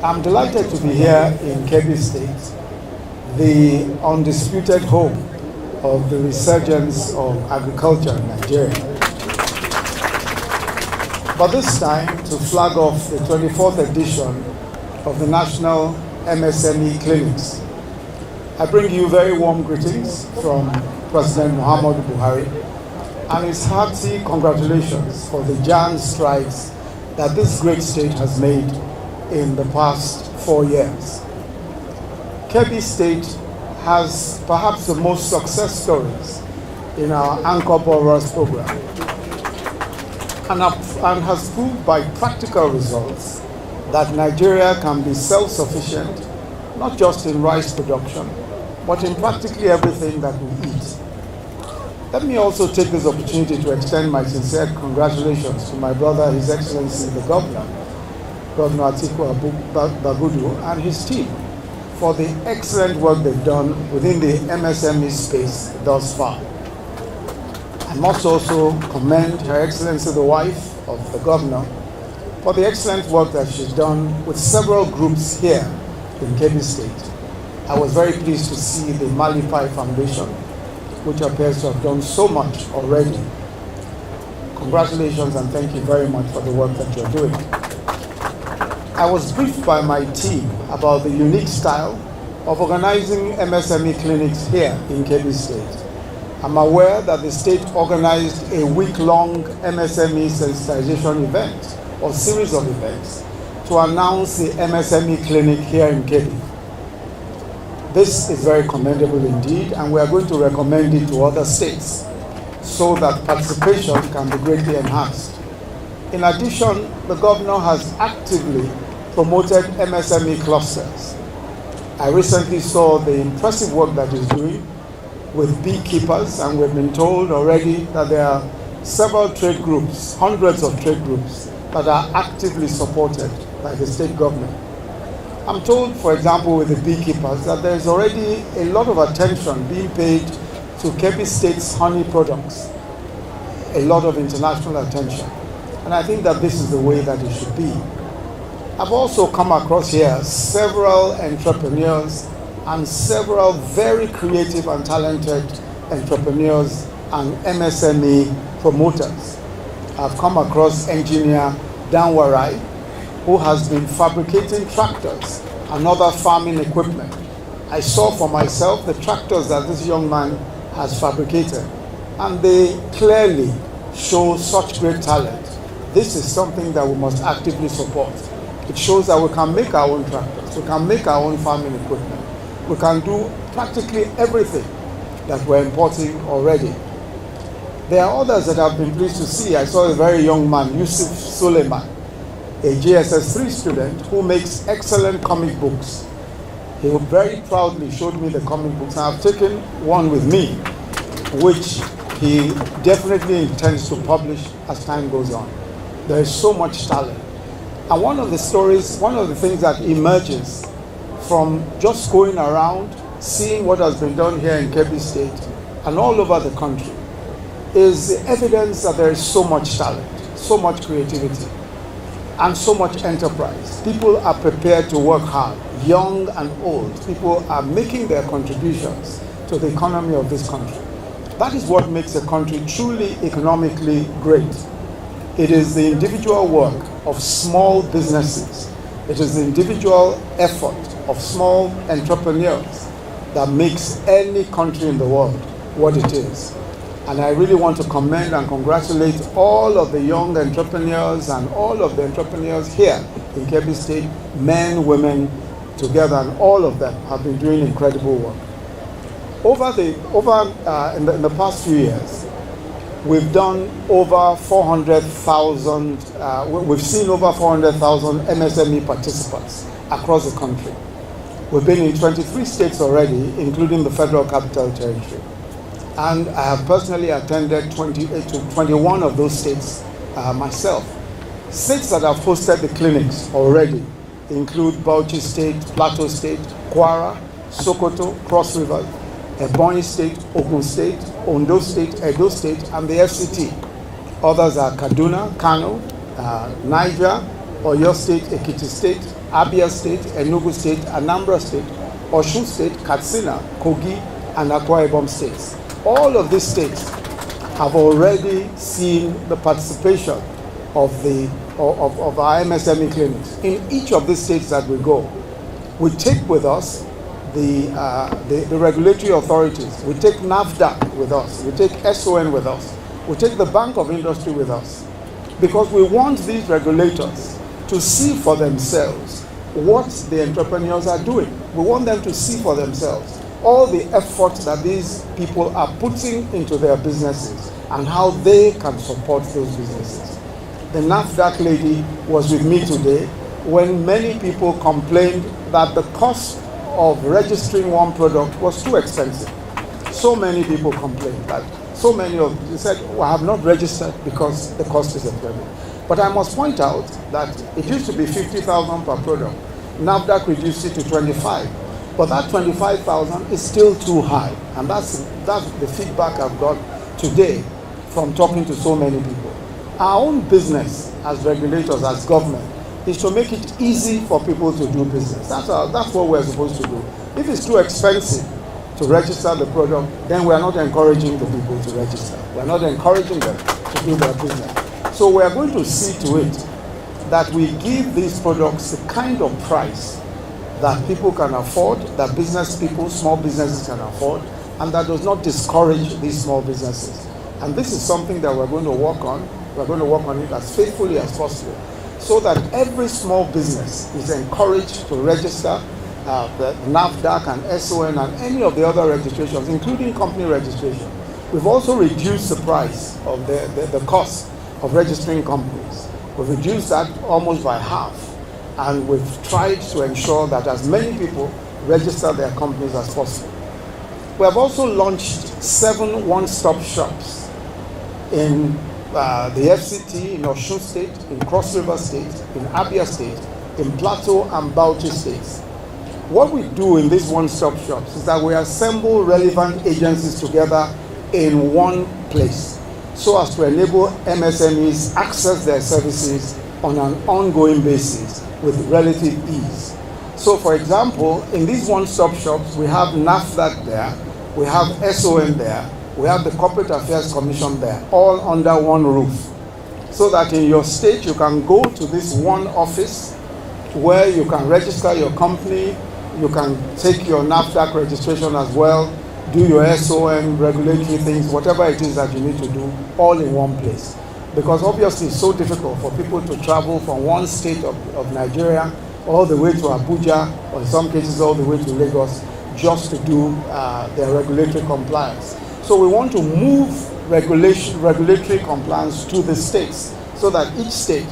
I'm delighted to be here in Kebbi State, the undisputed home of the resurgence of agriculture in Nigeria. But this time to flag off the 24th edition of the National MSME Clinics. I bring you very warm greetings from President Muhammadu Buhari and his hearty congratulations for the giant strides that this great state has made in the past 4 years. Kebbi State has perhaps the most success stories in our Anchor Borrowers program and has proved by practical results that Nigeria can be self-sufficient, not just in rice production, but in practically everything that we eat. Let me also take this opportunity to extend my sincere congratulations to my brother, His Excellency, the Governor, Governor Atiku Bagudu, and his team for the excellent work they've done within the MSME space thus far. I must also commend Her Excellency, the wife of the Governor, for the excellent work that she's done with several groups here in Kebbi State. I was very pleased to see the Malipai Foundation, which appears to have done so much already. Congratulations and thank you very much for the work that you're doing. I was briefed by my team about the unique style of organizing MSME clinics here in Kebbi State. I'm aware that the state organized a week-long MSME sensitization event or series of events to announce the MSME clinic here in Kebbi. This is very commendable indeed, and we are going to recommend it to other states so that participation can be greatly enhanced. In addition, the governor has actively promoted MSME clusters. I recently saw the impressive work that he's doing with beekeepers, and we've been told already that there are several trade groups, hundreds of trade groups, that are actively supported by the state government. I'm told, for example, with the beekeepers, that there is already a lot of attention being paid to Kebbi State's honey products, a lot of international attention. And I think that this is the way that it should be. I've also come across here several entrepreneurs and several very creative and talented entrepreneurs and MSME promoters. I've come across engineer Danwarai, who has been fabricating tractors and other farming equipment. I saw for myself the tractors that this young man has fabricated, and they clearly show such great talent. This is something that we must actively support. It shows that we can make our own tractors, we can make our own farming equipment, we can do practically everything that we're importing already. There are others that I've been pleased to see. I saw a very young man, Yusuf Suleiman, a JSS3 student who makes excellent comic books. He very proudly showed me the comic books, and I've taken one with me, which he definitely intends to publish as time goes on. There is so much talent. And one of the things that emerges from just going around, seeing what has been done here in Kebbi State and all over the country, is the evidence that there is so much talent, so much creativity, and so much enterprise. People are prepared to work hard, young and old. People are making their contributions to the economy of this country. That is what makes a country truly economically great. It is the individual work of small businesses. It is the individual effort of small entrepreneurs that makes any country in the world what it is. And I really want to commend and congratulate all of the young entrepreneurs and all of the entrepreneurs here in Kebbi State, men, women, together, and all of them have been doing incredible work. In the past few years, we've done over 400,000, we've seen over 400,000 MSME participants across the country. We've been in 23 states already, including the Federal Capital Territory. And I have personally attended 28 to 21 of those states myself. States that have hosted the clinics already include Bauchi State, Plateau State, Kwara, Sokoto, Cross River, Ebonyi State, Ogun State, Ondo State, Edo State, and the FCT. Others are Kaduna, Kano, Niger, Oyo State, Ekiti State, Abia State, Enugu State, Anambra State, Osun State, Katsina, Kogi, and Akwa Ibom states. All of these states have already seen the participation of our MSME clinics. In each of these states that we go, we take with us the regulatory authorities. We take NAFDAC with us. We take SON with us. We take the Bank of Industry with us. Because we want these regulators to see for themselves what the entrepreneurs are doing. We want them to see for themselves all the effort that these people are putting into their businesses and how they can support those businesses. The NAFDAC lady was with me today when many people complained that the cost of registering one product was too expensive. So many people complained that they said, well, I have not registered because the cost is expensive. But I must point out that it used to be 50,000 per product. NAFDAC reduced it to 25. But that 25,000 is still too high. And that's the feedback I've got today from talking to so many people. Our own business as regulators, as government, is to make it easy for people to do business. That's what we're supposed to do. If it's too expensive to register the product, then we're not encouraging the people to register. We're not encouraging them to do their business. So we're going to see to it that we give these products the kind of price that people can afford, that business people, small businesses can afford, and that does not discourage these small businesses. And this is something that we're going to work on. We're going to work on it as faithfully as possible, so that every small business is encouraged to register the NAFDAC and SON and any of the other registrations, including company registration. We've also reduced the price of the cost of registering companies. We've reduced that almost by half, and we've tried to ensure that as many people register their companies as possible. We have also launched 7 one-stop shops in the FCT, in Osun State, in Cross River State, in Abia State, in Plateau and Bauchi states. What we do in these one-stop shops is that we assemble relevant agencies together in one place so as to enable MSMEs access their services on an ongoing basis with relative ease. So for example, in these one-stop shops, we have NAFDAC there, we have SON there, we have the Corporate Affairs Commission there, all under one roof. So that in your state, you can go to this one office where you can register your company, you can take your NAFDAC registration as well, do your SON, regulatory things, whatever it is that you need to do, all in one place. Because obviously it's so difficult for people to travel from one state of Nigeria all the way to Abuja, or in some cases all the way to Lagos, just to do their regulatory compliance. So we want to move regulatory compliance to the states so that each state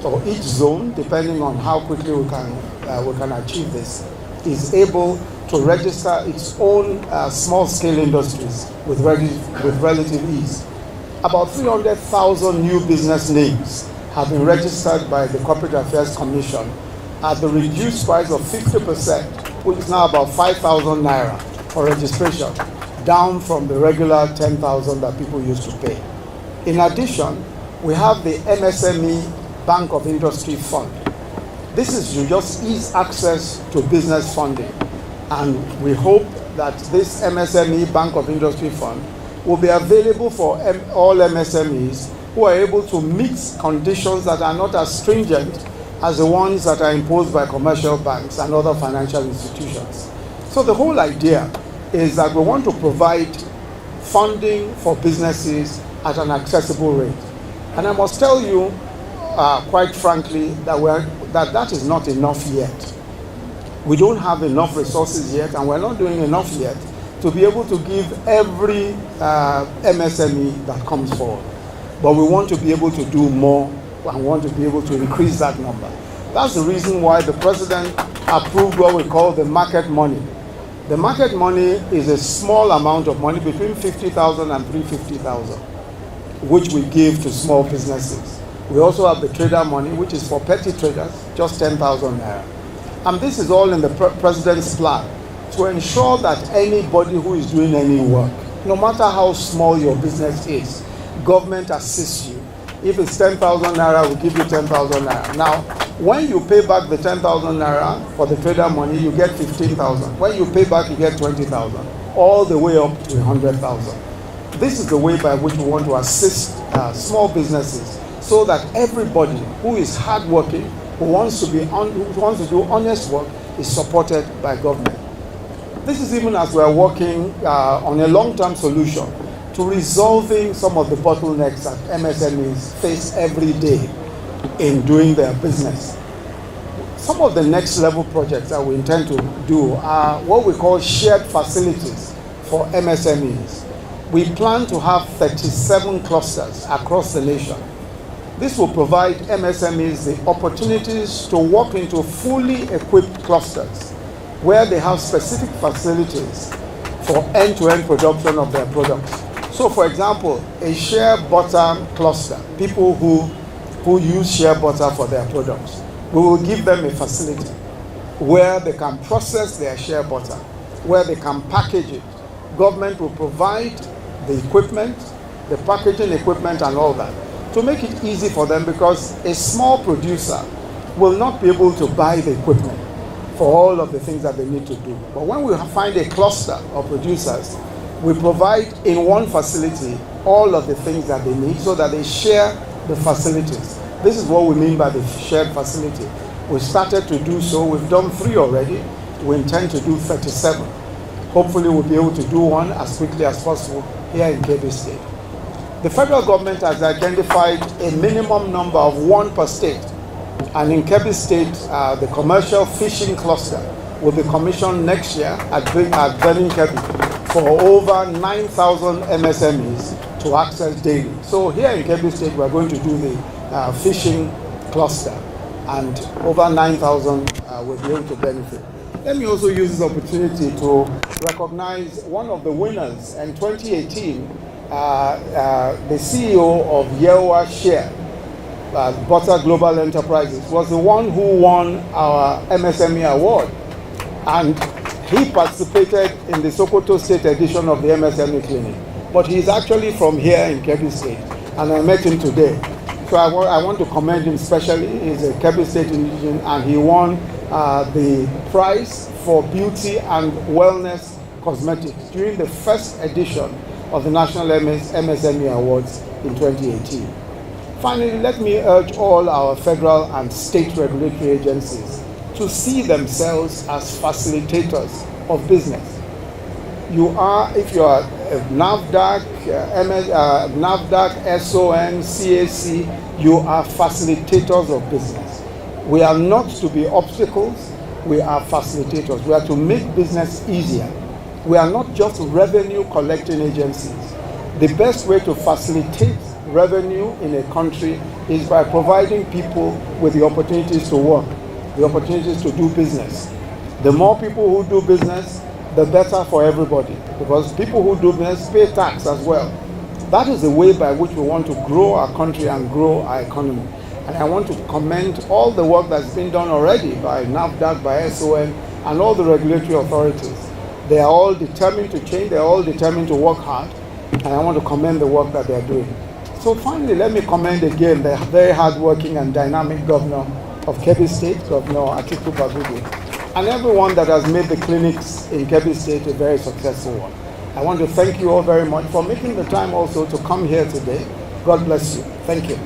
or each zone, depending on how quickly we can achieve this, is able to register its own small-scale industries with relative ease. About 300,000 new business names have been registered by the Corporate Affairs Commission at the reduced price of 50%, which is now about 5,000 naira for registration, down from the regular 10,000 that people used to pay. In addition, we have the MSME Bank of Industry Fund. This is to just ease access to business funding. And we hope that this MSME Bank of Industry Fund will be available for all MSMEs who are able to meet conditions that are not as stringent as the ones that are imposed by commercial banks and other financial institutions. So the whole idea is that we want to provide funding for businesses at an accessible rate. And I must tell you, quite frankly, that is not enough yet. We don't have enough resources yet, and we're not doing enough yet to be able to give every MSME that comes forward. But we want to be able to do more, and want to be able to increase that number. That's the reason why the President approved what we call the market money. The market money is a small amount of money between 50,000 and 350,000, which we give to small businesses. We also have the trader money, which is for petty traders, just 10,000 naira. And this is all in the President's plan to ensure that anybody who is doing any work, no matter how small your business is, government assists you. If it's 10,000 naira, we give you 10,000 naira. Now, When you pay back the 10,000 naira for the trader money, you get 15,000. When you pay back, you get 20,000, all the way up to 100,000. This is the way by which we want to assist small businesses, so that everybody who is hardworking, who wants to do honest work, is supported by government. This is even as we are working on a long-term solution to resolving some of the bottlenecks that MSMEs face every day in doing their business. Some of the next level projects that we intend to do are what we call shared facilities for MSMEs. We plan to have 37 clusters across the nation. This will provide MSMEs the opportunities to walk into fully equipped clusters where they have specific facilities for end-to-end production of their products. So, for example, a shea butter cluster, people who use shea butter for their products, we will give them a facility where they can process their shea butter, where they can package it. Government will provide the equipment, the packaging equipment and all that, to make it easy for them, because a small producer will not be able to buy the equipment for all of the things that they need to do. But when we find a cluster of producers, we provide in one facility all of the things that they need so that they share the facilities. This is what we mean by the shared facility. We started to do so. We've done 3 already. We intend to do 37. Hopefully we'll be able to do one as quickly as possible here in Kebbi State. The federal government has identified a minimum number of 1 per state. And in Kebbi State, the commercial fishing cluster will be commissioned next year at Benin Kebbi for over 9,000 MSMEs to access daily. So here in Kebbi State, we're going to do the fishing cluster, and over 9,000 will be able to benefit. Let me also use this opportunity to recognize one of the winners in 2018, the CEO of Yewa Share, Butter Global Enterprises, was the one who won our MSME award. And he participated in the Sokoto State edition of the MSME Clinic. But he's actually from here in Kebbi State, and I met him today. So I want to commend him specially. He's a Kebbi State indigenous, and he won the prize for beauty and wellness cosmetics during the first edition of the National MSME Awards in 2018. Finally, let me urge all our federal and state regulatory agencies to see themselves as facilitators of business. You are, if you are NAFDAC, NAFDAC, SON, CAC, you are facilitators of business. We are not to be obstacles, we are facilitators. We are to make business easier. We are not just revenue collecting agencies. The best way to facilitate revenue in a country is by providing people with the opportunities to work, the opportunities to do business. The more people who do business, the better for everybody, because people who do business pay tax as well. That is the way by which we want to grow our country and grow our economy. And I want to commend all the work that's been done already by NAFDAC, by SON, and all the regulatory authorities. They are all determined to change, they are all determined to work hard, and I want to commend the work that they are doing. So finally, let me commend again the very hardworking and dynamic governor of Kebbi State, Governor Atiku Bagudu, and everyone that has made the clinics in Kebbi State a very successful one. I want to thank you all very much for making the time also to come here today. God bless you. Thank you.